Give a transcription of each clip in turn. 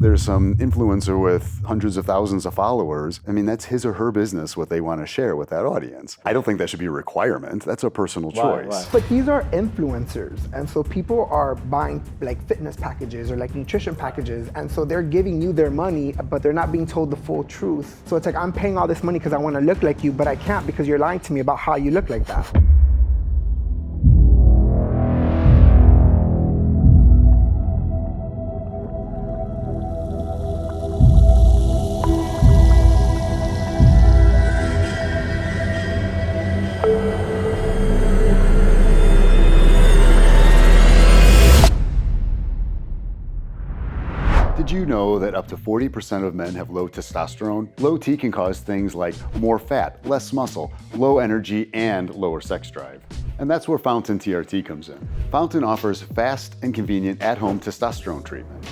There's some influencer with hundreds of thousands of followers. I mean, that's his or her business, what they want to share with that audience. I don't think that should be a requirement. That's a personal choice. Why? But these are influencers, and so people are buying like fitness packages or like nutrition packages, and so they're giving you their money, but they're not being told the full truth. So it's like, I'm paying all this money because I want to look like you, but I can't because you're lying to me about how you look like that. Did you know that up to 40% of men have low testosterone? Low T can cause things like more fat, less muscle, low energy, and lower sex drive. And that's where FountainTRT comes in. Fountain offers fast and convenient at-home testosterone treatment.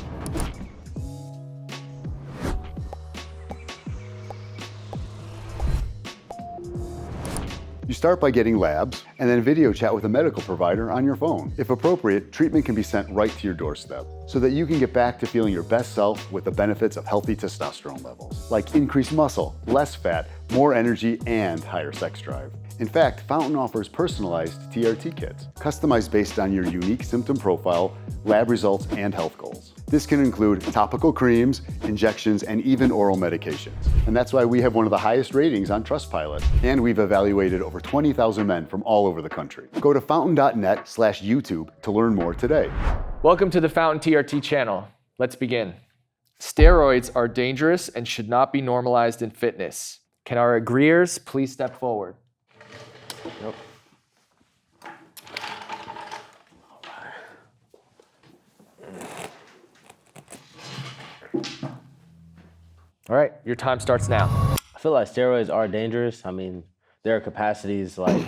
You start by getting labs, and then video chat with a medical provider on your phone. If appropriate, treatment can be sent right to your doorstep, so that you can get back to feeling your best self with the benefits of healthy testosterone levels, like increased muscle, less fat, more energy, and higher sex drive. In fact, Fountain offers personalized TRT kits, customized based on your unique symptom profile, lab results, and health goals. This can include topical creams, injections, and even oral medications. And that's why we have one of the highest ratings on Trustpilot. And we've evaluated over 20,000 men from all over the country. Go to fountain.net/YouTube to learn more today. Welcome to the FountainTRT channel. Let's begin. Steroids are dangerous and should not be normalized in fitness. Can our agreeers please step forward? Nope. All right, your time starts now. I feel like steroids are dangerous. I mean, there are capacities like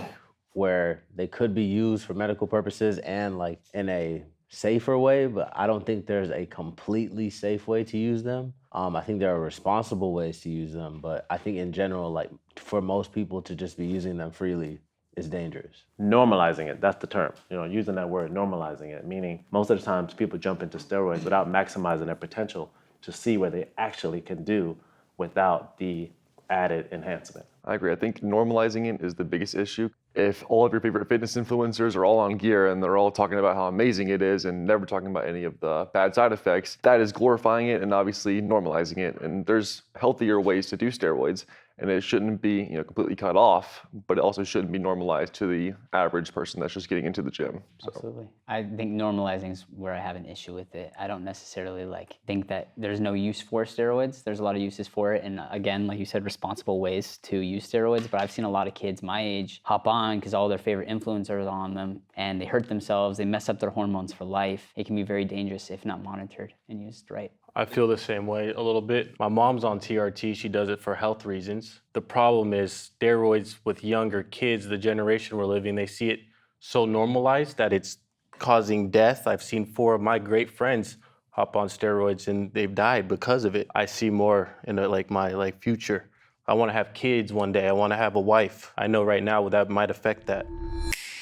where they could be used for medical purposes and like in a safer way, but I don't think there's a completely safe way to use them. I think there are responsible ways to use them, but I think in general, like for most people to just be using them freely is dangerous. Normalizing it, that's the term. Using that word, normalizing it, meaning most of the times people jump into steroids without maximizing their potential to see what they actually can do without the added enhancement. I agree. I think normalizing it is the biggest issue. If all of your favorite fitness influencers are all on gear and they're all talking about how amazing it is and never talking about any of the bad side effects, that is glorifying it and obviously normalizing it. And there's healthier ways to do steroids, and it shouldn't be completely cut off, but it also shouldn't be normalized to the average person that's just getting into the gym. So. Absolutely. I think normalizing is where I have an issue with it. I don't necessarily think that there's no use for steroids. There's a lot of uses for it, and again, like you said, responsible ways to use steroids. But I've seen a lot of kids my age hop on because all their favorite influencers are on them, and they hurt themselves. They mess up their hormones for life. It can be very dangerous if not monitored and used right. I feel the same way a little bit. My mom's on TRT. She does it for health reasons. The problem is steroids with younger kids, the generation we're living, they see it so normalized that it's causing death. I've seen 4 of my great friends hop on steroids and they've died because of it. I see more in my future. I want to have kids one day. I want to have a wife. I know right now that might affect that.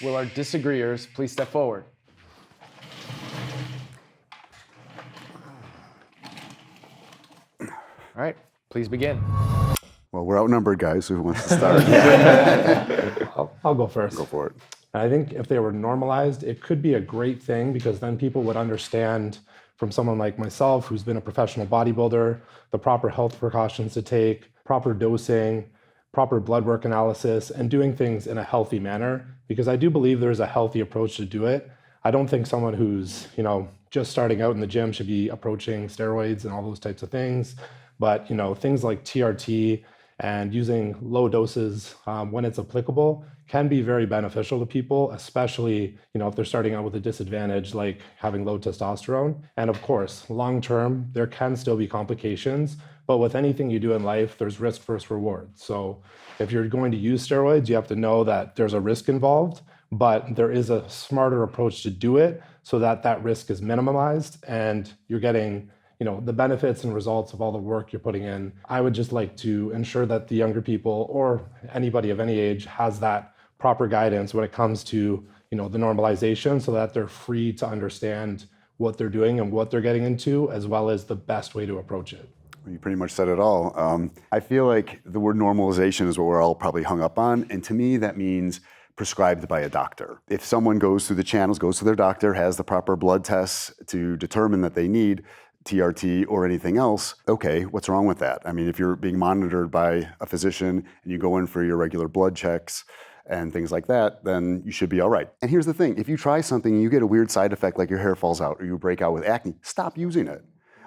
Will our disagreeers please step forward? All right, please begin. Well, we're outnumbered, guys, so who wants to start? I'll go first. Go for it. I think if they were normalized, it could be a great thing because then people would understand from someone like myself who's been a professional bodybuilder, the proper health precautions to take, proper dosing, proper blood work analysis, and doing things in a healthy manner, because I do believe there's a healthy approach to do it. I don't think someone who's, just starting out in the gym should be approaching steroids and all those types of things. But, things like TRT and using low doses when it's applicable can be very beneficial to people, especially, if they're starting out with a disadvantage like having low testosterone. And of course, long term, there can still be complications, but with anything you do in life, there's risk versus reward. So if you're going to use steroids, you have to know that there's a risk involved, but there is a smarter approach to do it so that that risk is minimized and you're getting the benefits and results of all the work you're putting in. I would just like to ensure that the younger people or anybody of any age has that proper guidance when it comes to, the normalization so that they're free to understand what they're doing and what they're getting into, as well as the best way to approach it. You pretty much said it all. I feel like the word normalization is what we're all probably hung up on. And to me, that means prescribed by a doctor. If someone goes through the channels, goes to their doctor, has the proper blood tests to determine that they need TRT or anything else, okay, what's wrong with that? I mean, if you're being monitored by a physician and you go in for your regular blood checks and things like that, then you should be all right. And here's the thing, if you try something and you get a weird side effect like your hair falls out or you break out with acne, stop using it.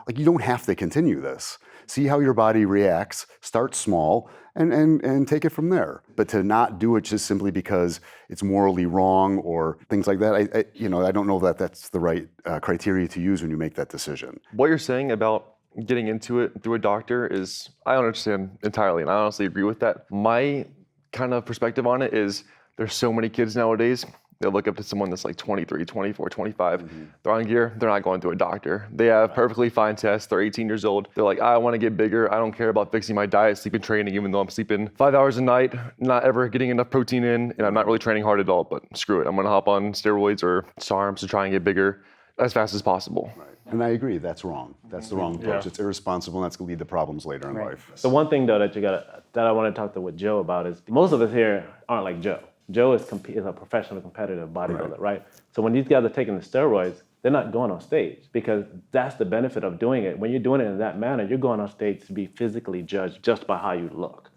Like, you don't have to continue this. See how your body reacts, start small, and take it from there. But to not do it just simply because it's morally wrong or things like that, I don't know that that's the right criteria to use when you make that decision. What you're saying about getting into it through a doctor is, I understand entirely, and I honestly agree with that. My kind of perspective on it is there's so many kids nowadays, they look up to someone that's like 23, 24, 25. They're on gear, they're not going to a doctor. They have perfectly fine tests, they're 18 years old. They're like, I want to get bigger. I don't care about fixing my diet, sleep, and training, even though I'm sleeping 5 hours a night, not ever getting enough protein in, and I'm not really training hard at all, but screw it. I'm gonna hop on steroids or SARMs to try and get bigger as fast as possible. Right. And I agree, that's wrong. That's the wrong approach. It's irresponsible, and that's gonna lead to problems later in life. The one thing though that I want to talk to with Joe about is most of us here aren't like Joe. Joe is a professional competitive bodybuilder, right? So when these guys are taking the steroids, they're not going on stage, because that's the benefit of doing it. When you're doing it in that manner, you're going on stage to be physically judged just by how you look.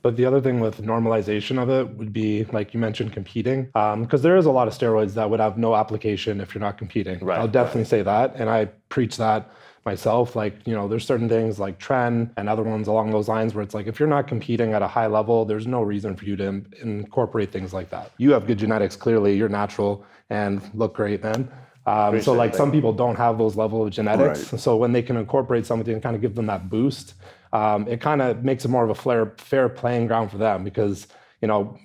But the other thing with normalization of it would be, like you mentioned, competing, because there is a lot of steroids that would have no application if you're not competing. Right, I'll definitely say that, and I preach that myself. Like, there's certain things like Tren and other ones along those lines where it's like, if you're not competing at a high level, there's no reason for you to incorporate things like that. You have good genetics, clearly, you're natural and look great, man. So like some people don't have those level of genetics. Right. So when they can incorporate something and kind of give them that boost, it kind of makes it more of a fair playing ground for them, because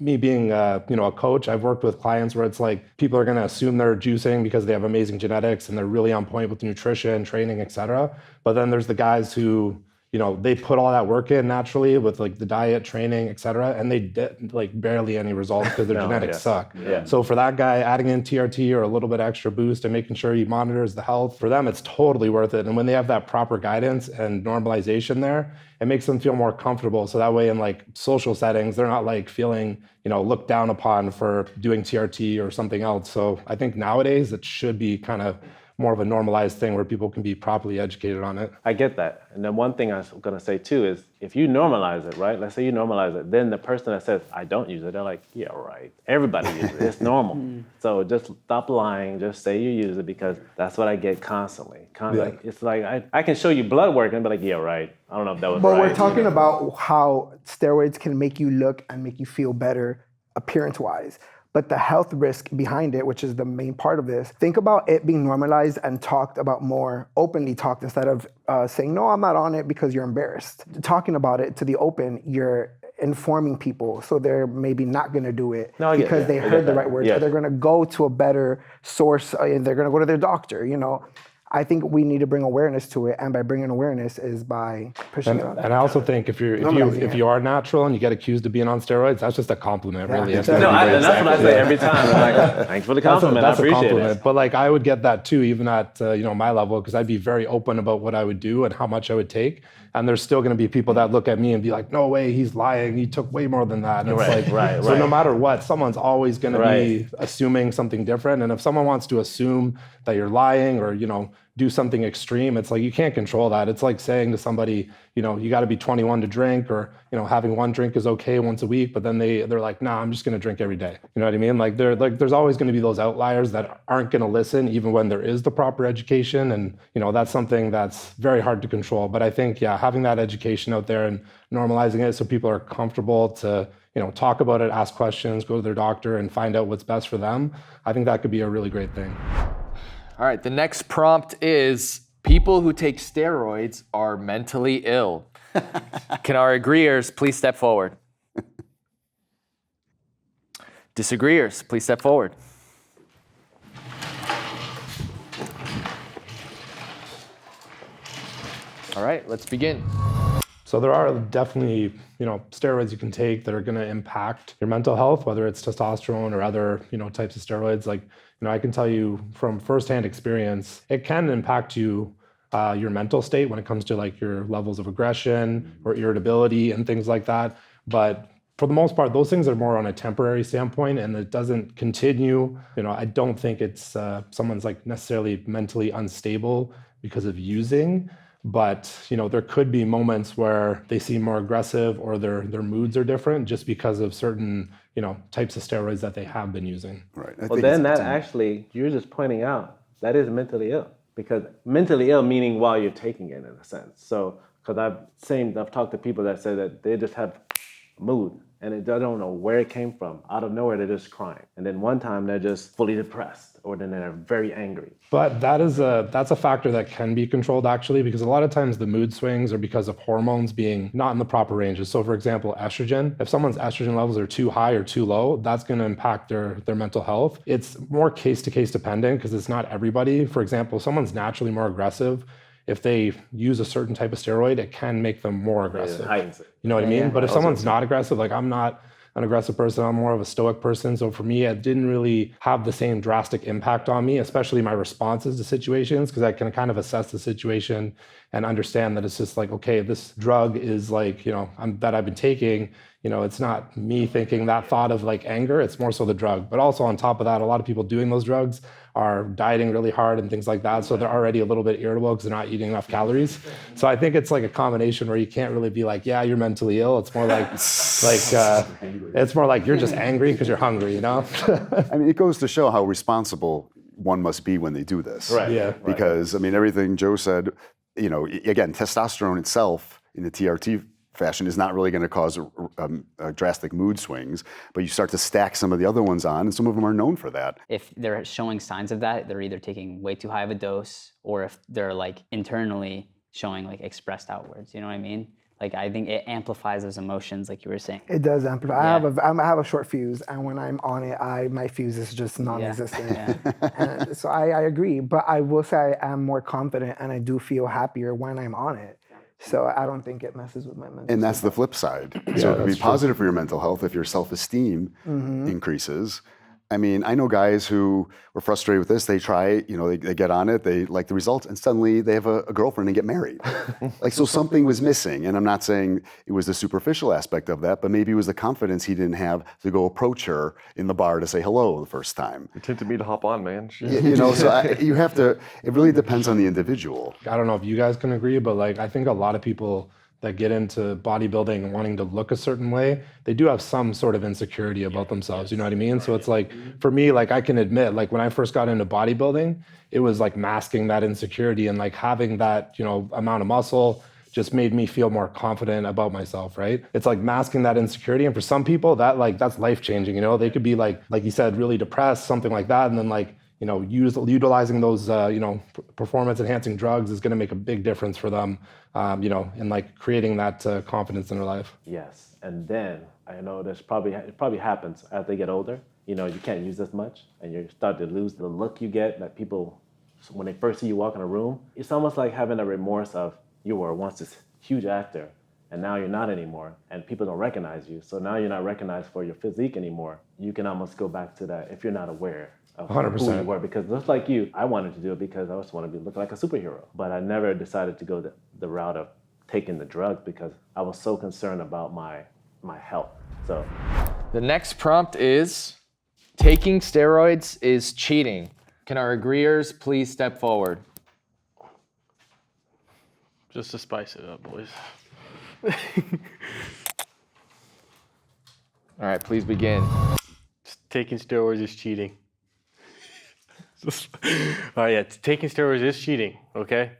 me being a coach, I've worked with clients where it's like people are going to assume they're juicing because they have amazing genetics and they're really on point with nutrition, training, etc. But then there's the guys who, they put all that work in naturally with like the diet, training, etc. And they get like barely any results because their genetics suck. Yeah. So for that guy, adding in TRT or a little bit extra boost and making sure he monitors the health, for them, it's totally worth it. And when they have that proper guidance and normalization there, it makes them feel more comfortable. So that way in like social settings, they're not like feeling, looked down upon for doing TRT or something else. So I think nowadays it should be kind of more of a normalized thing where people can be properly educated on it. I get that. And then one thing I was going to say too is, if you normalize it, right? Let's say you normalize it, then the person that says, I don't use it, they're like, yeah, right. Everybody uses it. It's normal. So just stop lying. Just say you use it, because that's what I get constantly. Like, it's like, I can show you blood work and be like, yeah, right. I don't know if that was right. But we're talking about how steroids can make you look and make you feel better appearance-wise. But the health risk behind it, which is the main part of this, think about it being normalized and talked about more, openly talked, instead of saying, no, I'm not on it because you're embarrassed. Talking about it to the open, you're informing people, so they're maybe not gonna do it because they heard the right words, or they're gonna go to a better source, and they're gonna go to their doctor, I think we need to bring awareness to it, and by bringing awareness is by pushing it on. And I also think if you are natural and you get accused of being on steroids, that's just a compliment, really. Exactly. And that's what I say every time. I'm like, thanks for the compliment. I appreciate it. But like, I would get that too, even at my level, because I'd be very open about what I would do and how much I would take. And there's still going to be people that look at me and be like, no way, he's lying. He took way more than that. And it's like, so no matter what, someone's always going to be assuming something different. And if someone wants to assume that you're lying or, do something extreme, it's like, you can't control that. It's like saying to somebody, you got to be 21 to drink, or, having one drink is okay once a week, but then they're like, nah, I'm just going to drink every day. You know what I mean? Like, there's always going to be those outliers that aren't going to listen, even when there is the proper education. And, that's something that's very hard to control. But I think, having that education out there and normalizing it so people are comfortable to, talk about it, ask questions, go to their doctor and find out what's best for them, I think that could be a really great thing. All right, the next prompt is, people who take steroids are mentally ill. Can our agreeers please step forward? Disagreeers, please step forward. All right, let's begin. So there are definitely, steroids you can take that are going to impact your mental health, whether it's testosterone or other, types of steroids. Like, I can tell you from firsthand experience, it can impact you, your mental state when it comes to like your levels of aggression or irritability and things like that. But for the most part, those things are more on a temporary standpoint, and it doesn't continue. I don't think it's someone's like necessarily mentally unstable because of using. But there could be moments where they seem more aggressive or their moods are different just because of certain types of steroids that they have been using. Right. Well, then that actually, you're just pointing out that is mentally ill, because mentally ill meaning while you're taking it in a sense. So because I've talked to people that say that they just have mood and they don't know where it came from. Out of nowhere, they're just crying, and then one time they're just fully depressed, or then they're very angry. But that's a factor that can be controlled actually, because a lot of times the mood swings are because of hormones being not in the proper ranges. So for example, estrogen, if someone's estrogen levels are too high or too low, that's going to impact their mental health. It's more case to case dependent because it's not everybody. For example, someone's naturally more aggressive. If they use a certain type of steroid, it can make them more aggressive. You know what I mean? But if someone's not aggressive, like I'm not an aggressive person, I'm more of a stoic person. So for me, it didn't really have the same drastic impact on me, especially my responses to situations, because I can kind of assess the situation and understand that it's just like, okay, this drug is like, that I've been taking, it's not me thinking that thought of like anger, it's more so the drug. But also on top of that, a lot of people doing those drugs are dieting really hard and things like that. So they're already a little bit irritable because they're not eating enough calories. So I think it's like a combination where you can't really be like, yeah, you're mentally ill. It's more like it's more like you're just angry because you're hungry, I mean, it goes to show how responsible one must be when they do this. Right. Yeah. Because, I mean, everything Joe said, again, testosterone itself in the TRT fashion is not really going to cause drastic mood swings, but you start to stack some of the other ones on, and some of them are known for that. If they're showing signs of that, they're either taking way too high of a dose, or if they're like internally showing like expressed outwards, you know what I mean? Like I think it amplifies those emotions, like you were saying. It does amplify. Yeah. I have a short fuse, and when I'm on it, my fuse is just non-existent. Yeah. And so I agree, but I will say I am more confident, and I do feel happier when I'm on it. So I don't think it messes with my mental And that's the flip side. So it could be positive for your mental health if your self-esteem increases. I mean, I know guys who were frustrated with this. They try, they get on it, they like the results, and suddenly they have a girlfriend and get married. So something was missing. And I'm not saying it was the superficial aspect of that, but maybe it was the confidence he didn't have to go approach her in the bar to say hello the first time. It tempted me to hop on, man. You have to, it really depends on the individual. I don't know if you guys can agree, but like I think a lot of people that get into bodybuilding and wanting to look a certain way, they do have some sort of insecurity about themselves, you know what I mean? So it's like, for me, like I can admit, like when I first got into bodybuilding, it was like masking that insecurity, and like having that, amount of muscle just made me feel more confident about myself, right? It's like masking that insecurity. And for some people that's life-changing, they could be like you said, really depressed, something like that. And then like, utilizing those, performance-enhancing drugs is going to make a big difference for them, in like creating that confidence in their life. Yes, and then I know it probably happens as they get older. You can't use as much, and you start to lose the look you get that people, when they first see you walk in a room. It's almost like having a remorse of you were once this huge actor, and now you're not anymore, and people don't recognize you. So now you're not recognized for your physique anymore. You can almost go back to that if you're not aware of 100%. who you were. Because just like you, I wanted to do it because I just wanted to look like a superhero. But I never decided to go the route of taking the drug because I was so concerned about my health. So The next prompt is, taking steroids is cheating. Can our agreeers please step forward? Just to spice it up, boys. All right, please begin. Taking steroids is cheating. All right, yeah, taking steroids is cheating, okay?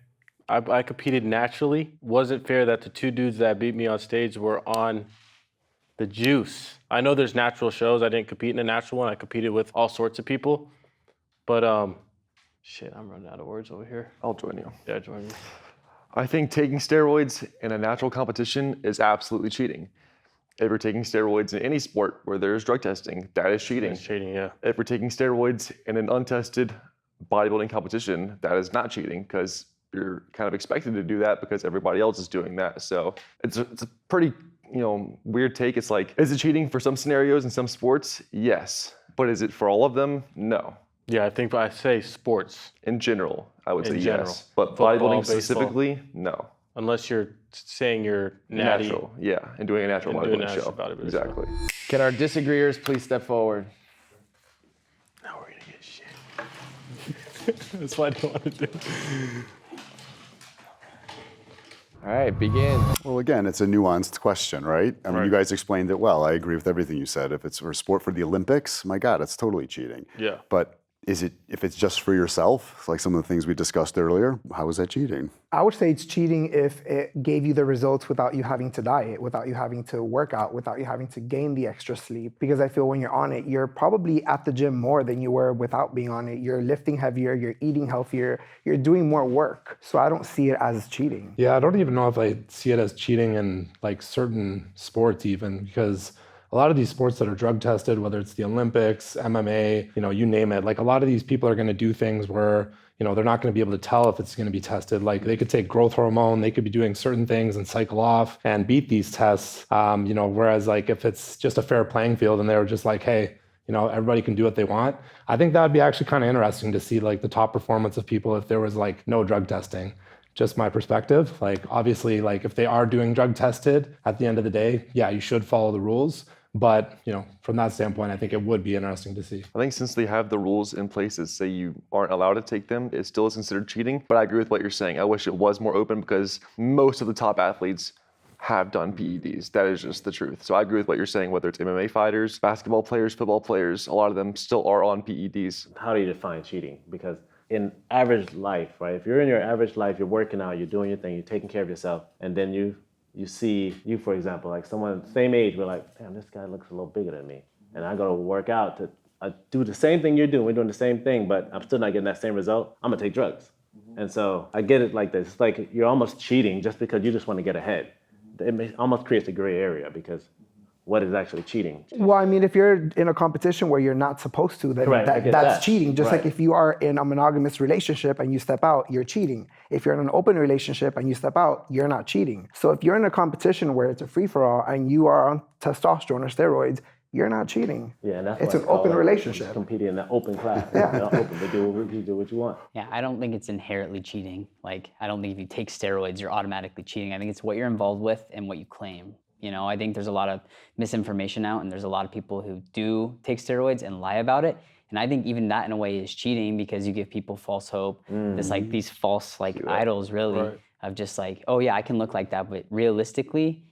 I competed naturally. Wasn't fair that the two dudes that beat me on stage were on the juice. I know there's natural shows. I didn't compete in a natural one. I competed with all sorts of people. But, shit, I'm running out of words over here. I'll join you. Yeah, join me. I think taking steroids in a natural competition is absolutely cheating. If you're taking steroids in any sport where there's drug testing, that is cheating. It's cheating, yeah. If you're taking steroids in an untested bodybuilding competition, that is not cheating because you're kind of expected to do that because everybody else is doing that. So it's a pretty, weird take. It's like, is it cheating for some scenarios in some sports? Yes. But is it for all of them? No. Yeah, I think I say sports. In general, I would say general. yes. But Football, bodybuilding baseball. specifically, no. Unless you're saying you're natty. Natural, yeah, and doing a natural And doing a bodybuilding natural show. bodybuilding Exactly. Can our disagreeers please step forward? Now we're gonna get shit. That's what I don't want to do. All right, begin. Well, again, it's a nuanced question, right? I mean, you guys explained it well. I agree with everything you said. If it's for sport for the Olympics, my God, it's totally cheating. Yeah. But if it's just for yourself, like some of the things we discussed earlier, how is that cheating? I would say it's cheating if it gave you the results without you having to diet, without you having to work out, without you having to gain the extra sleep. Because I feel when you're on it, you're probably at the gym more than you were without being on it. You're lifting heavier, you're eating healthier, you're doing more work. So I don't see it as cheating. Yeah, I don't even know if I see it as cheating in like certain sports even, because a lot of these sports that are drug tested, whether it's the Olympics, MMA, you name it, like a lot of these people are going to do things where, they're not going to be able to tell if it's going to be tested. Like they could take growth hormone, they could be doing certain things and cycle off and beat these tests. Whereas like if it's just a fair playing field and they were just like, hey, everybody can do what they want. I think that would be actually kind of interesting to see like the top performance of people if there was like no drug testing. Just my perspective. Like obviously, like if they are doing drug tested at the end of the day, yeah, you should follow the rules. But, from that standpoint, I think it would be interesting to see. I think since they have the rules in place that say you aren't allowed to take them, it still is considered cheating. But I agree with what you're saying. I wish it was more open because most of the top athletes have done PEDs. That is just the truth. So I agree with what you're saying, whether it's MMA fighters, basketball players, football players, a lot of them still are on PEDs. How do you define cheating? Because in average life, right? If you're in your average life, you're working out, you're doing your thing, you're taking care of yourself, and then you see, for example, like someone same age, we're like, damn, this guy looks a little bigger than me. And I go to work out to do the same thing you're doing. We're doing the same thing, but I'm still not getting that same result. I'm gonna take drugs. And so I get it like this. It's like you're almost cheating just because you just want to get ahead. It almost creates a gray area because what is actually cheating? Well, I mean, if you're in a competition where you're not supposed to, then that's cheating. Just like if you are in a monogamous relationship and you step out, you're cheating. If you're in an open relationship and you step out, you're not cheating. So if you're in a competition where it's a free-for-all and you are on testosterone or steroids, you're not cheating. Yeah, and that's it's an open relationship. Competing in an open class. Yeah. Open, but you do what you want. Yeah, I don't think it's inherently cheating. Like, I don't think if you take steroids, you're automatically cheating. I think it's what you're involved with and what you claim. I think there's a lot of misinformation out, and there's a lot of people who do take steroids and lie about it. And I think even that in a way is cheating because you give people false hope. It's like these false idols really of just like, oh yeah, I can look like that, but realistically,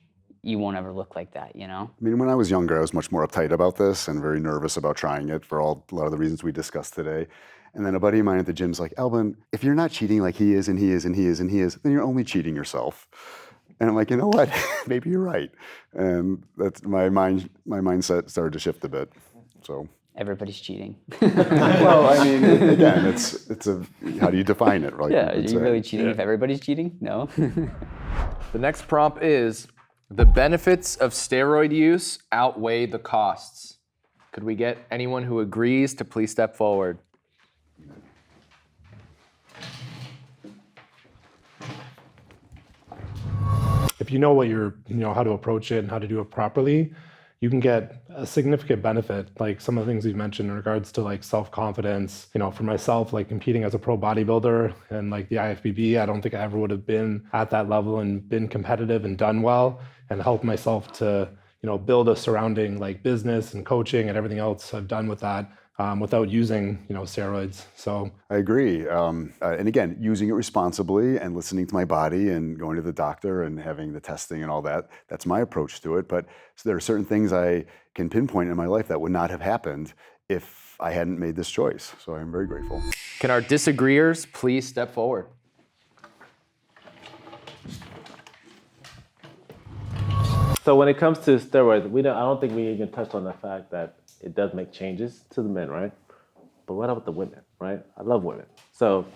you won't ever look like that, I mean, when I was younger, I was much more uptight about this and very nervous about trying it for a lot of the reasons we discussed today. And then a buddy of mine at the gym's like, Elvin, if you're not cheating like he is and he is and he is and he is, then you're only cheating yourself. And I'm like, you know what? Maybe you're right. And that's my mindset started to shift a bit. So everybody's cheating. well, I mean, again, it's how do you define it, right? Yeah, are you really cheating if everybody's cheating? No. The next prompt is, the benefits of steroid use outweigh the costs. Could we get anyone who agrees to please step forward? If you know what how to approach it and how to do it properly, you can get a significant benefit. Like some of the things we've mentioned in regards to like self-confidence, for myself, like competing as a pro bodybuilder and like the IFBB, I don't think I ever would have been at that level and been competitive and done well and helped myself to, build a surrounding like business and coaching and everything else I've done with that. Without using, steroids. So I agree. And again, using it responsibly and listening to my body and going to the doctor and having the testing and all that, that's my approach to it. But so there are certain things I can pinpoint in my life that would not have happened if I hadn't made this choice. So I'm very grateful. Can our disagreeers please step forward? So when it comes to steroids, I don't think we even touched on the fact that it does make changes to the men, right? But what about the women, right? I love women. So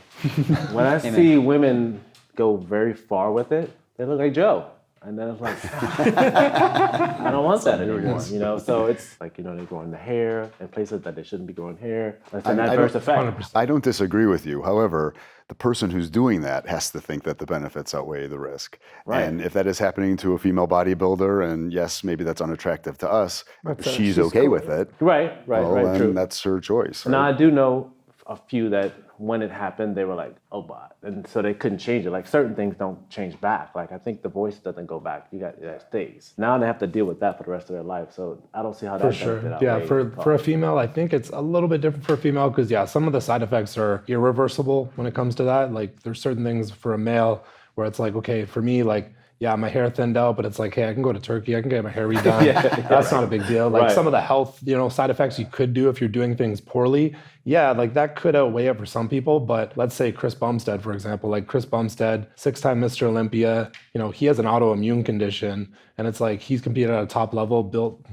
when I see women go very far with it, they look like Joe. And then it's like, I don't want that anymore, you know? So it's like, you know, they're growing the hair in places that they shouldn't be growing hair. That's an adverse effect. I don't disagree with you. However, the person who's doing that has to think that the benefits outweigh the risk. Right. And if that is happening to a female bodybuilder, and yes, maybe that's unattractive to us, But, she's okay with it. Right, Then true. that's her choice. Now, right? I do know a few that when it happened, they were like, oh, but, and so they couldn't change it. Like certain things don't change back. Like I think the voice doesn't go back. That stays. Now they have to deal with that for the rest of their life. So I don't see how that For sure. Yeah, for a female, I think it's a little bit different for a female because some of the side effects are irreversible when it comes to that. Like there's certain things for a male where it's like, okay, for me, like, yeah, my hair thinned out, but it's like, hey, I can go to Turkey, I can get my hair redone. That's not a big deal. Like some of the health, side effects you could do if you're doing things poorly. Yeah, like that could outweigh it for some people. But let's say Chris Bumstead, for example, like Chris Bumstead, 6-time Mr. Olympia, he has an autoimmune condition, and it's like he's competed at a top level, built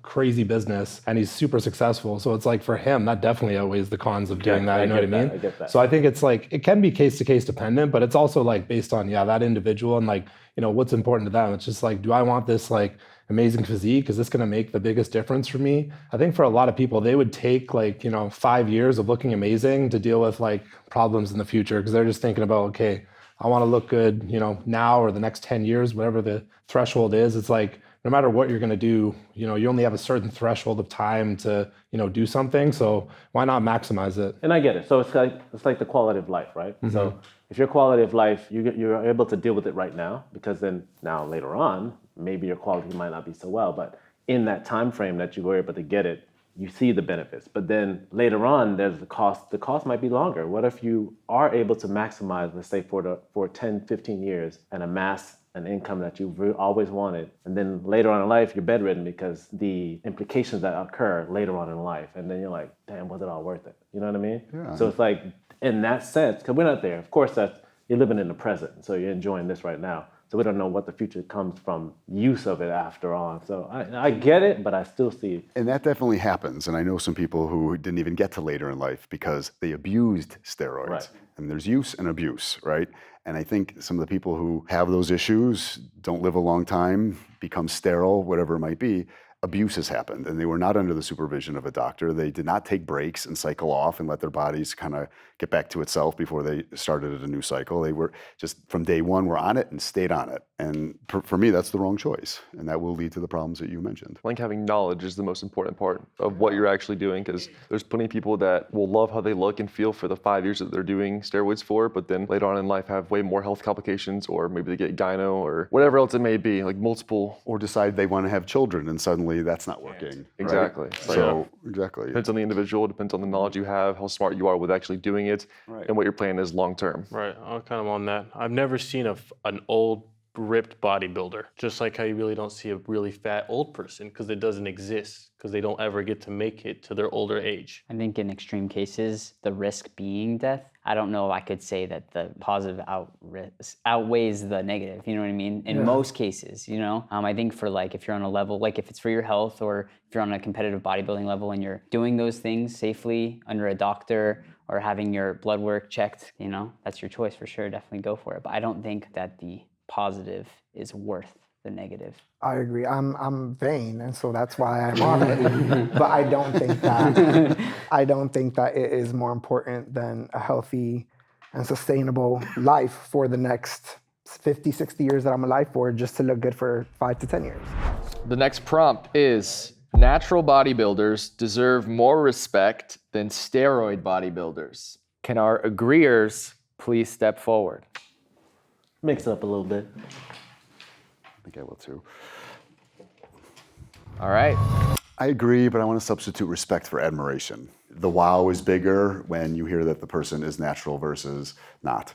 crazy business, and he's super successful. So it's like for him, that definitely outweighs the cons of doing that. You know what I mean? I get that. So I think it's like, it can be case to case dependent, but it's also like based on, that individual and like, what's important to them. It's just like, do I want this like amazing physique? Is this going to make the biggest difference for me? I think for a lot of people, they would take like, 5 years of looking amazing to deal with like problems in the future. Cause they're just thinking about, okay, I want to look good, now or the next 10 years, whatever the threshold is. It's like, no matter what you're going to do, you only have a certain threshold of time to, do something. So why not maximize it? And I get it. So it's like the quality of life, right? Mm-hmm. So if your quality of life, you're able to deal with it right now, because then now later on, maybe your quality might not be so well, but in that time frame that you were able to get it, you see the benefits. But then later on, there's the cost. The cost might be longer. What if you are able to maximize, let's say for 10, 15 years and amass an income that you've always wanted, and then later on in life, you're bedridden because the implications that occur later on in life, and then you're like, damn, was it all worth it? You know what I mean? Yeah. So it's like, in that sense, because we're not there. Of course, you're living in the present, so you're enjoying this right now. So we don't know what the future comes from use of it after all. So I get it, but I still see it. And that definitely happens. And I know some people who didn't even get to later in life because they abused steroids. Right. And there's use and abuse, right? And I think some of the people who have those issues don't live a long time, become sterile, whatever it might be. Abuse has happened, and they were not under the supervision of a doctor. They did not take breaks and cycle off and let their bodies kind of get back to itself before they started a new cycle. They were just from day one, were on it and stayed on it. And for me, that's the wrong choice. And that will lead to the problems that you mentioned. I think having knowledge is the most important part of what you're actually doing, because there's plenty of people that will love how they look and feel for the 5 years that they're doing steroids for, but then later on in life have way more health complications, or maybe they get gyno or whatever else it may be, like multiple. Or decide they want to have children and suddenly that's not working. Exactly. Right? So, So, exactly. depends on the individual, depends on the knowledge you have, how smart you are with actually doing it, Right. and what your plan is long term. Right, I'm kind of on that. I've never seen an old, ripped bodybuilder, just like how you really don't see a really fat old person, because it doesn't exist, because they don't ever get to make it to their older age. I think in extreme cases, the risk being death, I don't know if I could say that the positive outweighs the negative, you know what I mean? In most cases, I think for like, if you're on a level, like if it's for your health or if you're on a competitive bodybuilding level and you're doing those things safely under a doctor or having your blood work checked, that's your choice for sure, definitely go for it. But I don't think that the positive is worth the negative. I agree. I'm vain, and so that's why I'm on it. But I don't think that it is more important than a healthy and sustainable life for the next 50, 60 years that I'm alive for, just to look good for 5 to 10 years. The next prompt is, natural bodybuilders deserve more respect than steroid bodybuilders. Can our agreeers please step forward? Mix it up a little bit. I think I will too. All right. I agree, but I want to substitute respect for admiration. The wow is bigger when you hear that the person is natural versus not.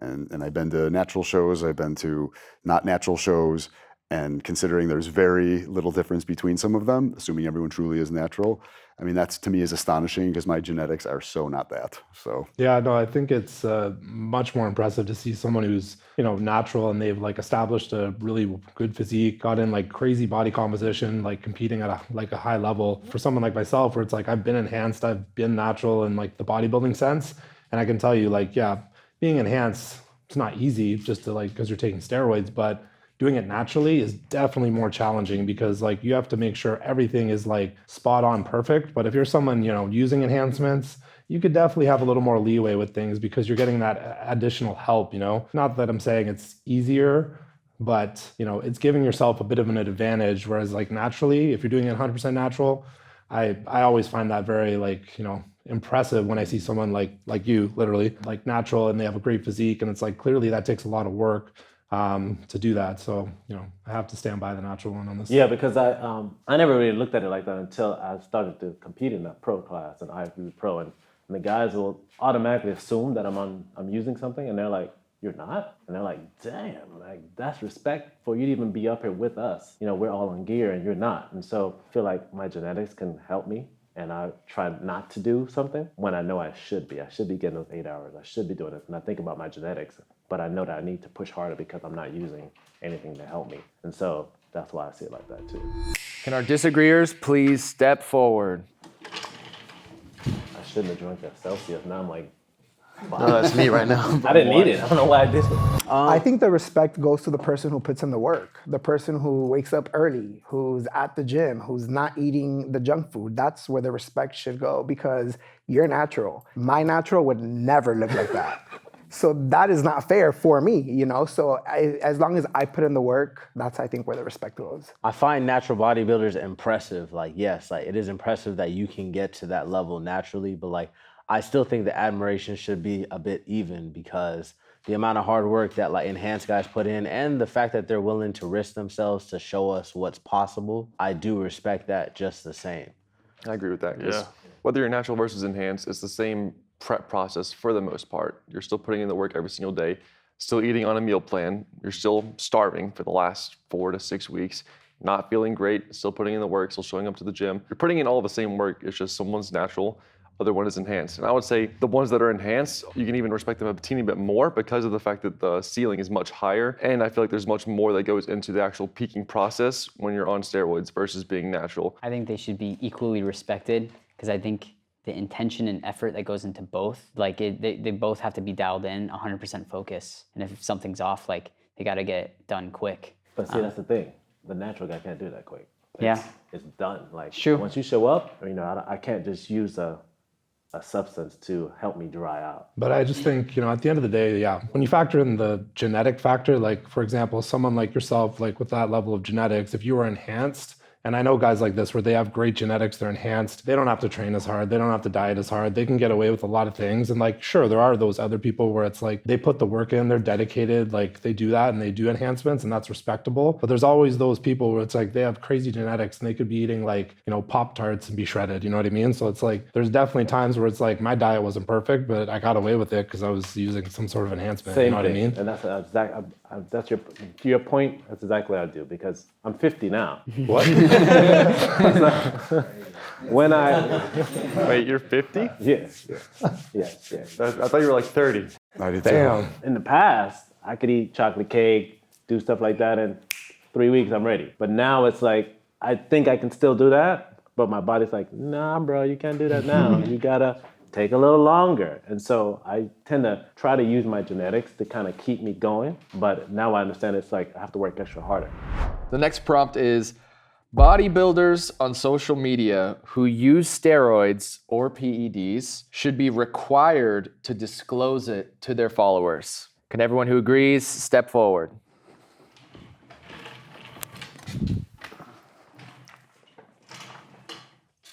And I've been to natural shows, I've been to not natural shows, and considering there's very little difference between some of them, assuming everyone truly is natural, I mean, that's to me is astonishing because my genetics are so not that. So Yeah, no, I think it's much more impressive to see someone who's, natural and they've like established a really good physique, got in like crazy body composition, like competing at a high level. For someone like myself, where it's like I've been enhanced, I've been natural in like the bodybuilding sense, and I can tell you, like, yeah, being enhanced, it's not easy just to like because you're taking steroids, but doing it naturally is definitely more challenging because like you have to make sure everything is like spot on perfect. But if you're someone, using enhancements, you could definitely have a little more leeway with things because you're getting that additional help, Not that I'm saying it's easier, but it's giving yourself a bit of an advantage. Whereas like naturally, if you're doing it 100% natural, I always find that very impressive when I see someone like you, literally like natural, and they have a great physique, and it's like clearly that takes a lot of work to do that. So I have to stand by the natural one on this. Yeah, because I never really looked at it like that until I started to compete in a pro class, an IFBB pro, and the guys will automatically assume that I'm using something, and they're like, "You're not?" And they're like, "Damn, like that's respect for you to even be up here with us. We're all on gear and you're not." And so I feel like my genetics can help me, and I try not to do something when I know I should be. I should be getting those 8 hours. I should be doing this. And I think about my genetics, but I know that I need to push harder because I'm not using anything to help me. And so that's why I see it like that too. Can our disagreeers please step forward? I shouldn't have drank that Celsius. Now I'm like, No, that's me right now. I didn't need it. I don't know why I did it. I think the respect goes to the person who puts in the work, the person who wakes up early, who's at the gym, who's not eating the junk food. That's where the respect should go because you're natural. My natural would never look like that. So that is not fair for me, So as long as I put in the work, that's, I think, where the respect goes. I find natural bodybuilders impressive. Yes, it is impressive that you can get to that level naturally, but I still think the admiration should be a bit even because the amount of hard work that enhanced guys put in and the fact that they're willing to risk themselves to show us what's possible, I do respect that just the same. I agree with that. Yeah. Whether you're natural versus enhanced, it's the same prep process for the most part. You're still putting in the work every single day, still eating on a meal plan. You're still starving for the last 4 to 6 weeks, not feeling great, still putting in the work, still showing up to the gym. You're putting in all the same work. It's just someone's natural, other one is enhanced. And I would say the ones that are enhanced, you can even respect them a teeny bit more because of the fact that the ceiling is much higher. And I feel like there's much more that goes into the actual peaking process when you're on steroids versus being natural. I think they should be equally respected because I think the intention and effort that goes into both, they both have to be dialed in, 100% focus. And if something's off, they got to get done quick. But see, that's the thing. The natural guy can't do that quick. It's done. True. Once you show up, I can't just use a substance to help me dry out. But I just think, at the end of the day, when you factor in the genetic factor, for example, someone like yourself, with that level of genetics, if you were enhanced, and I know guys like this where they have great genetics, they're enhanced, they don't have to train as hard, they don't have to diet as hard, they can get away with a lot of things. And sure, there are those other people where it's they put the work in, they're dedicated, they do that and they do enhancements and that's respectable. But there's always those people where it's they have crazy genetics and they could be eating Pop-Tarts and be shredded, you know what I mean? So it's there's definitely times where it's my diet wasn't perfect, but I got away with it because I was using some sort of enhancement, Same you know what I thing. mean? And that's to your point, that's exactly what I do because I'm 50 now. What? When I Wait, you're 50? yes. I thought you were 30. I did too. Damn. In the past, I could eat chocolate cake, do stuff like that, and 3 weeks I'm ready. But now it's I think I can still do that, but my body's nah, bro, you can't do that now. You gotta take a little longer. And so I tend to try to use my genetics to kind of keep me going. But now I understand it's I have to work extra harder. The next prompt is, bodybuilders on social media who use steroids or PEDs should be required to disclose it to their followers. Can everyone who agrees step forward?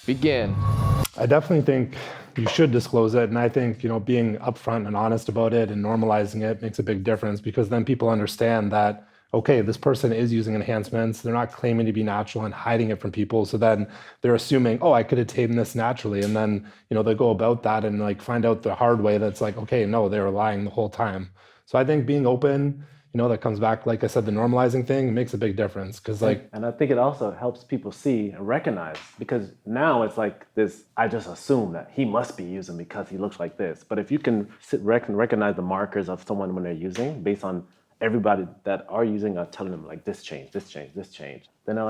Begin. I definitely think you should disclose it. And I think, being upfront and honest about it and normalizing it makes a big difference because then people understand that, okay, this person is using enhancements. They're not claiming to be natural and hiding it from people. So then they're assuming, oh, I could attain this naturally. And then, they go about that and find out the hard way that's okay, no, they were lying the whole time. So I think being open, that comes back, like I said, the normalizing thing makes a big difference because And I think it also helps people see and recognize because now it's this, I just assume that he must be using because he looks like this. But if you can recognize the markers of someone when they're using based on everybody that are using are telling them this change, this change, this change. Then they're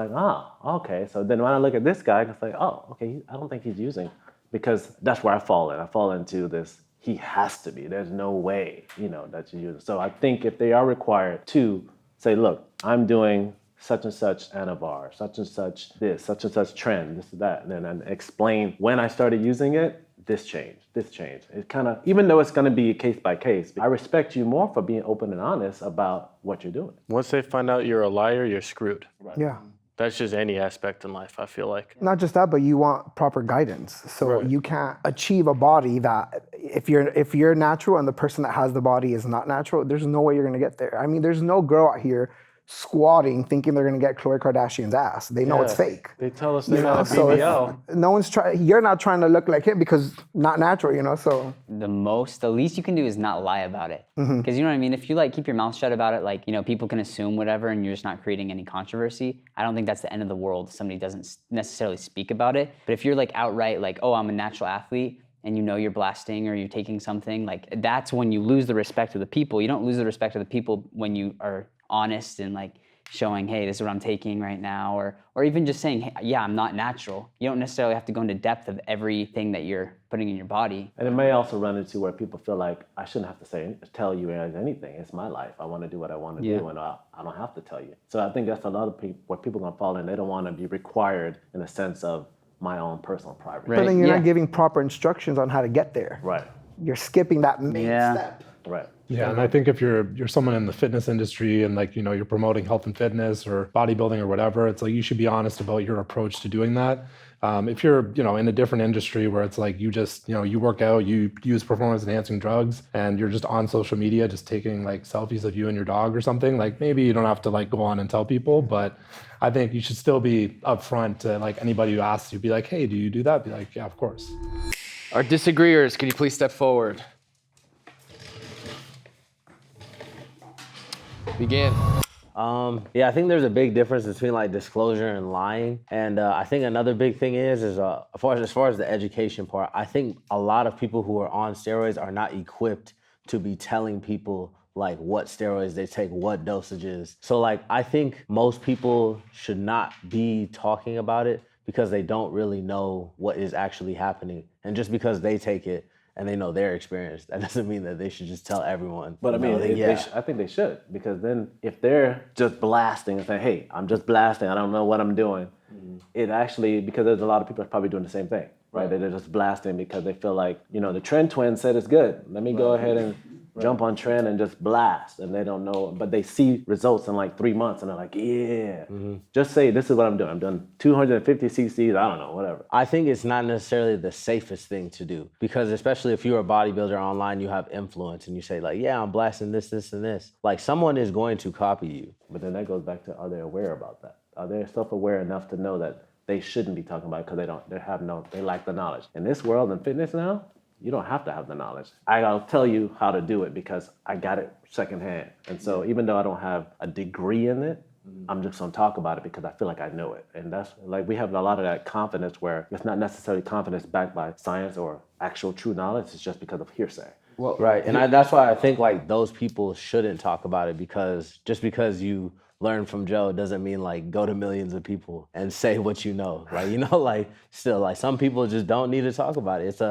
okay. So then when I look at this guy, it's okay, I don't think he's using because that's where I fall in. I fall into this, he has to be. There's no way, that you're using. So I think if they are required to say, look, I'm doing such and such anavar, such and such this, such and such trend, this, that, and then explain when I started using it, this changed. It kind of, even though it's going to be case by case, I respect you more for being open and honest about what you're doing. Once they find out you're a liar, you're screwed. Right. Yeah. That's just any aspect in life, I feel like. Not just that, but you want proper guidance. So you can't achieve a body that if you're natural and the person that has the body is not natural, there's no way you're gonna get there. I mean, there's no girl out here squatting thinking they're gonna get Khloe Kardashian's ass. They know it's fake. They tell us they You know, got a so BBL. no one's trying. You're not trying to look like him because not natural, you know. So The least you can do is not lie about it. Because you know what I mean? If you like keep your mouth shut about it, like, you know, people can assume whatever and you're just not creating any controversy, I don't think that's the end of the world if somebody doesn't necessarily speak about it. But if you're like outright like, oh, I'm a natural athlete, and you know you're blasting or you're taking something, like that's when you lose the respect of the people. You don't lose the respect of the people when you are honest and like showing, hey, this is what I'm taking right now, or even just saying, hey, yeah, I'm not natural. You don't necessarily have to go into depth of everything that you're putting in your body. And it may also run into where people feel like, I shouldn't have to tell you anything. It's my life. I want to do what I want to do, and I don't have to tell you. So I think that's a lot of people, where people are going to fall in. They don't want to be required in a sense of my own personal privacy. but then you're not giving proper instructions on how to get there. Right. You're skipping that main step. Right. Yeah, and I think if you're someone in the fitness industry and like, you know, you're promoting health and fitness or bodybuilding or whatever, it's like you should be honest about your approach to doing that. If you're, you know, in a different industry where it's like you just, you know, you work out, you use performance enhancing drugs and you're just on social media just taking like selfies of you and your dog or something, like maybe you don't have to like go on and tell people, but I think you should still be upfront to like anybody who asks you, be like, hey, do you do that? Be like, yeah, of course. Our disagreeers, can you please step forward? Begin. Yeah, I think there's a big difference between like disclosure and lying. And I think another big thing is as far as the education part, I think a lot of people who are on steroids are not equipped to be telling people like what steroids they take, what dosages. So like, I think most people should not be talking about it because they don't really know what is actually happening. And just because they take it and they know their experience, that doesn't mean that they should just tell everyone. But I mean, I think they should, because then if they're just blasting and saying, hey, I'm just blasting, I don't know what I'm doing, it actually, because there's a lot of people probably doing the same thing, right? They're just blasting because they feel like, you know, the trend twin said it's good. Let me go ahead and jump on trend and just blast, and they don't know, but they see results in like 3 months and they're like, yeah, just say, this is what I'm doing. I'm doing 250 cc's, I don't know, whatever. I think it's not necessarily the safest thing to do, because especially if you're a bodybuilder online, you have influence and you say like, yeah, I'm blasting this, this, and this. Like someone is going to copy you. But then that goes back to, are they aware about that? Are they self-aware enough to know that they shouldn't be talking about it because they lack the knowledge? In this world in fitness now, you don't have to have the knowledge. I'll tell you how to do it because I got it secondhand. And so even though I don't have a degree in it, I'm just gonna talk about it because I feel like I know it. And that's like, we have a lot of that confidence where it's not necessarily confidence backed by science or actual true knowledge, it's just because of hearsay. Well, right, and that's why I think like those people shouldn't talk about it, because just because you learn from Joe doesn't mean like go to millions of people and say what you know. Like, you know, like still like some people just don't need to talk about it.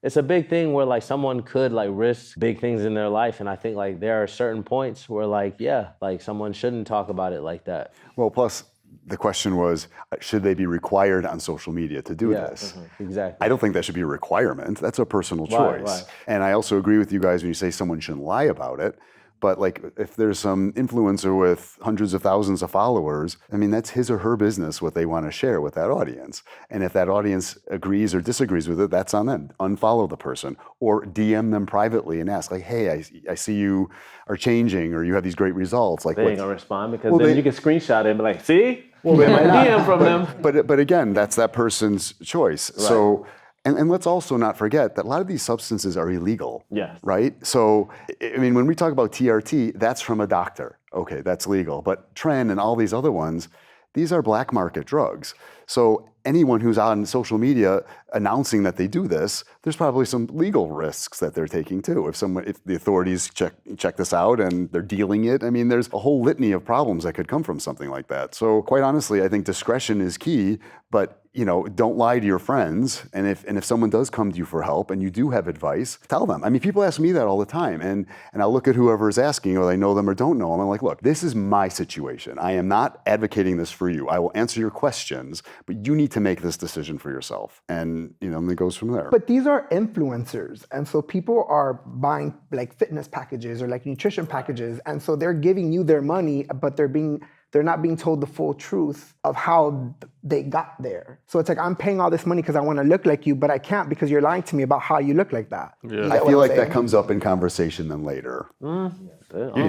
It's a big thing where like someone could like risk big things in their life. And I think like there are certain points where like, yeah, like someone shouldn't talk about it like that. Well, plus the question was, should they be required on social media to do this? Exactly. I don't think that should be a requirement. That's a personal choice. Right. And I also agree with you guys when you say someone shouldn't lie about it. But like, if there's some influencer with hundreds of thousands of followers, I mean, that's his or her business what they want to share with that audience. And if that audience agrees or disagrees with it, that's on them. Unfollow the person or DM them privately and ask like, hey, I see you are changing or you have these great results. Like, they ain't gonna respond because then you can screenshot it and be like, see? Well, they might DM from them. But again, that's that person's choice. Right. So. And let's also not forget that a lot of these substances are illegal, yes. Right? So, I mean, when we talk about TRT, that's from a doctor. Okay, that's legal. But Tren and all these other ones, these are black market drugs. So anyone who's on social media announcing that they do this, there's probably some legal risks that they're taking too. If the authorities check this out and they're dealing it, I mean, there's a whole litany of problems that could come from something like that. So quite honestly, I think discretion is key, but don't lie to your friends. And if someone does come to you for help and you do have advice, tell them. I mean, people ask me that all the time, and I'll look at whoever is asking, whether I know them or don't know them. I'm like, look, this is my situation. I am not advocating this for you. I will answer your questions, but you need to make this decision for yourself. And and it goes from there. But these are influencers, and so people are buying like fitness packages or like nutrition packages, and so they're giving you their money, but they're not being told the full truth of how they got there. So it's like, I'm paying all this money because I want to look like you, but I can't because you're lying to me about how you look like that. Yeah. I feel like that comes up in conversation then later. You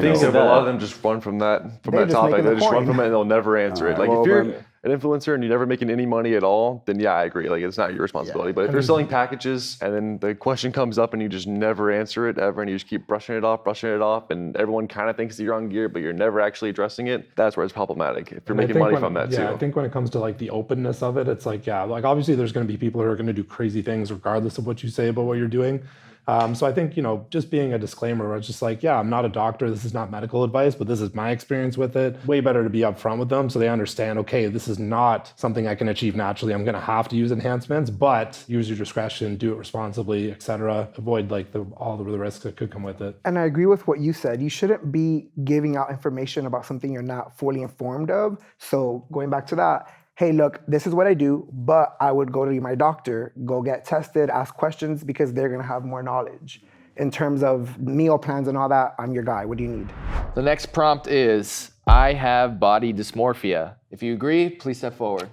think a lot of them just run from that They're just topic. making They the just run point. from it and they'll never answer it. Like well, if you're then- an influencer and you're never making any money at all, then yeah, I agree. Like it's not your responsibility. But if you're selling packages and then the question comes up and you just never answer it ever and you just keep brushing it off, and everyone kind of thinks that you're on gear, but you're never actually addressing it, that's where it's problematic. If you're And I making think money from that too. I think when it comes to like the openness of it, it's like, like obviously there's going to be people who are going to do crazy things regardless of what you say about what you're doing. So I think, just being a disclaimer where it's just like, I'm not a doctor. This is not medical advice, but this is my experience with it. Way better to be upfront with them so they understand, okay, this is not something I can achieve naturally. I'm going to have to use enhancements, but use your discretion, do it responsibly, etc. Avoid like all the risks that could come with it. And I agree with what you said. You shouldn't be giving out information about something you're not fully informed of. So going back to that, hey, look, this is what I do, but I would go to my doctor, go get tested, ask questions, because they're gonna have more knowledge. In terms of meal plans and all that, I'm your guy. What do you need? The next prompt is, I have body dysmorphia. If you agree, please step forward.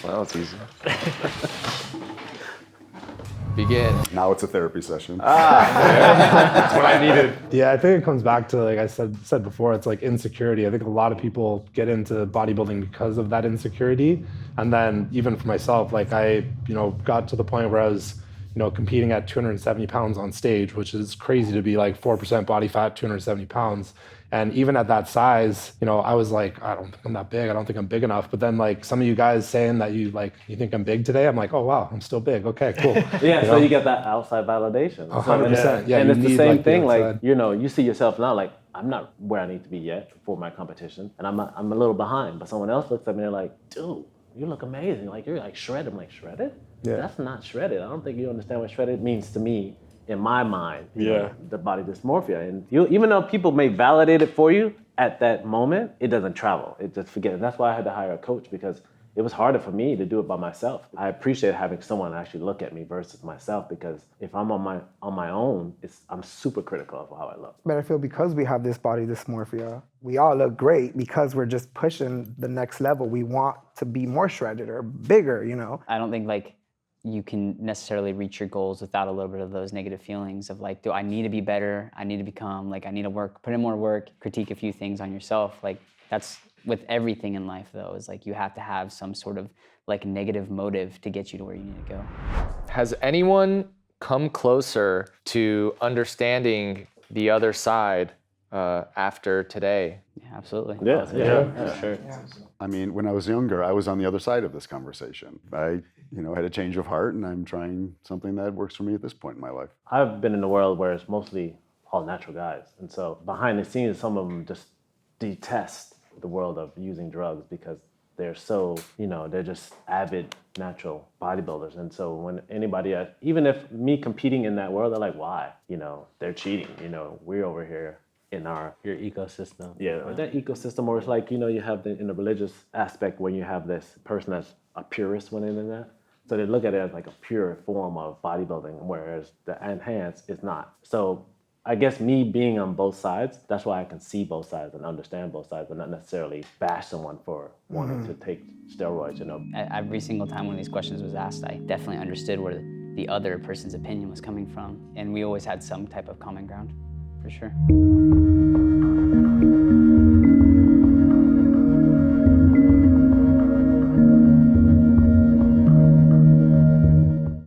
Well, it's easy. Begin. Now it's a therapy session. That's what I needed. Yeah, I think it comes back to, like I said before, it's like insecurity. I think a lot of people get into bodybuilding because of that insecurity. And then even for myself, like I, got to the point where I was, competing at 270 pounds on stage, which is crazy to be like 4% body fat, 270 pounds. And even at that size, I was like, I don't think I'm that big. I don't think I'm big enough. But then like some of you guys saying that you think I'm big today, I'm like, oh wow, I'm still big. Okay, cool. So you get that outside validation. 100%. Yeah, and you it's the need, same like, the thing. Like outside. you see yourself now. Like I'm not where I need to be yet for my competition, and I'm a little behind. But someone else looks at me and they're like, dude, you look amazing. Like you're like shredded. I'm like, shredded? Yeah. That's not shredded. I don't think you understand what shredded means to me. In my mind, the body dysmorphia, and even though people may validate it for you at that moment, it doesn't travel. It just forget it. That's why I had to hire a coach, because it was harder for me to do it by myself. I appreciate having someone actually look at me versus myself, because if I'm on my own, I'm super critical of how I look. But I feel because we have this body dysmorphia, we all look great because we're just pushing the next level. We want to be more shredded or bigger, I don't think like you can necessarily reach your goals without a little bit of those negative feelings of like, do I need to be better? I need to become, like, I need to put in more work, critique a few things on yourself. Like that's with everything in life though, is like you have to have some sort of like negative motive to get you to where you need to go. Has anyone come closer to understanding the other side after today? Yeah, absolutely. Yeah, sure. I mean, when I was younger, I was on the other side of this conversation. I, had a change of heart, and I'm trying something that works for me at this point in my life. I've been in a world where it's mostly all natural guys. And so behind the scenes, some of them just detest the world of using drugs because they're so, they're just avid natural bodybuilders. And so when anybody, even if me competing in that world, they're like, why? They're cheating. We're over here in your ecosystem. Yeah, that ecosystem, or it's like, you have in the religious aspect when you have this person that's a purist when they're in that. So they look at it as like a pure form of bodybuilding, whereas the enhanced is not. So I guess me being on both sides, that's why I can see both sides and understand both sides, but not necessarily bash someone for wanting to take steroids, Every single time when these questions was asked, I definitely understood where the other person's opinion was coming from. And we always had some type of common ground, for sure.